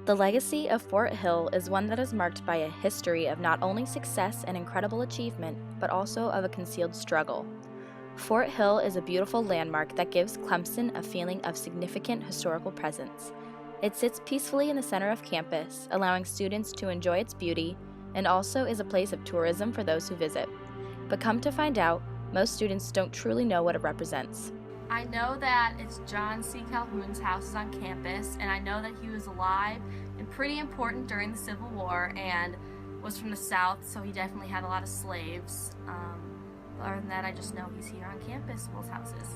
The legacy of Fort Hill is one that is marked by a history of not only success and incredible achievement, but also of a concealed struggle. Fort Hill is a beautiful landmark that gives Clemson a feeling of significant historical presence. It sits peacefully in the center of campus, allowing students to enjoy its beauty, and also is a place of tourism for those who visit. But come to find out, most students don't truly know what it represents. I know that it's John C. Calhoun's house is on campus, and I know that he was alive and pretty important during the Civil War and was from the South, so he definitely had a lot of slaves. Other than that, I just know he's here on campus, both houses.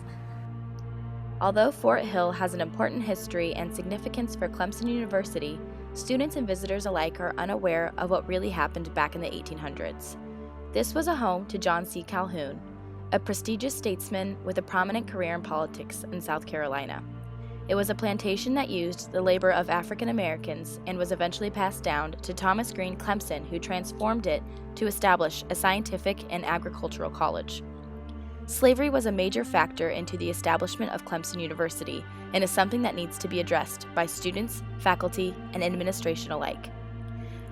Although Fort Hill has an important history and significance for Clemson University, students and visitors alike are unaware of what really happened back in the 1800s. This was a home to John C. Calhoun, a prestigious statesman with a prominent career in politics in South Carolina. It was a plantation that used the labor of African Americans and was eventually passed down to Thomas Green Clemson, who transformed it to establish a scientific and agricultural college. Slavery was a major factor into the establishment of Clemson University and is something that needs to be addressed by students, faculty, and administration alike.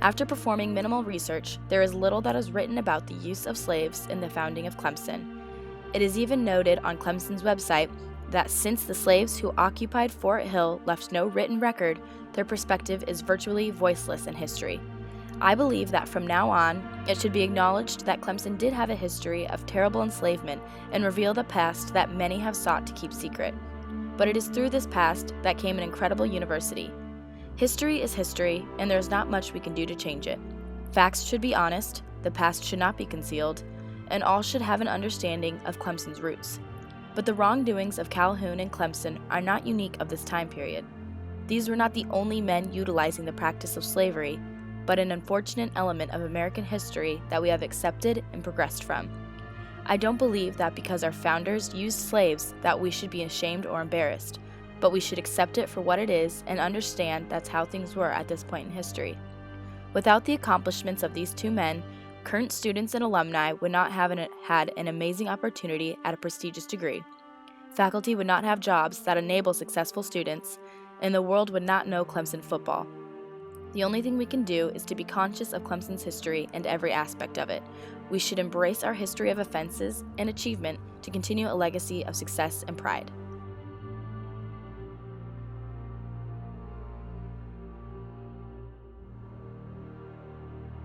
After performing minimal research, there is little that is written about the use of slaves in the founding of Clemson. It is even noted on Clemson's website that since the slaves who occupied Fort Hill left no written record, their perspective is virtually voiceless in history. I believe that from now on, it should be acknowledged that Clemson did have a history of terrible enslavement and reveal the past that many have sought to keep secret. But it is through this past that came an incredible university. History is history, and there is not much we can do to change it. Facts should be honest, the past should not be concealed, and all should have an understanding of Clemson's roots. But the wrongdoings of Calhoun and Clemson are not unique of this time period. These were not the only men utilizing the practice of slavery, but an unfortunate element of American history that we have accepted and progressed from. I don't believe that because our founders used slaves that we should be ashamed or embarrassed, but we should accept it for what it is and understand that's how things were at this point in history. Without the accomplishments of these two men, current students and alumni would not have had an amazing opportunity at a prestigious degree. Faculty would not have jobs that enable successful students, and the world would not know Clemson football. The only thing we can do is to be conscious of Clemson's history and every aspect of it. We should embrace our history of offenses and achievement to continue a legacy of success and pride.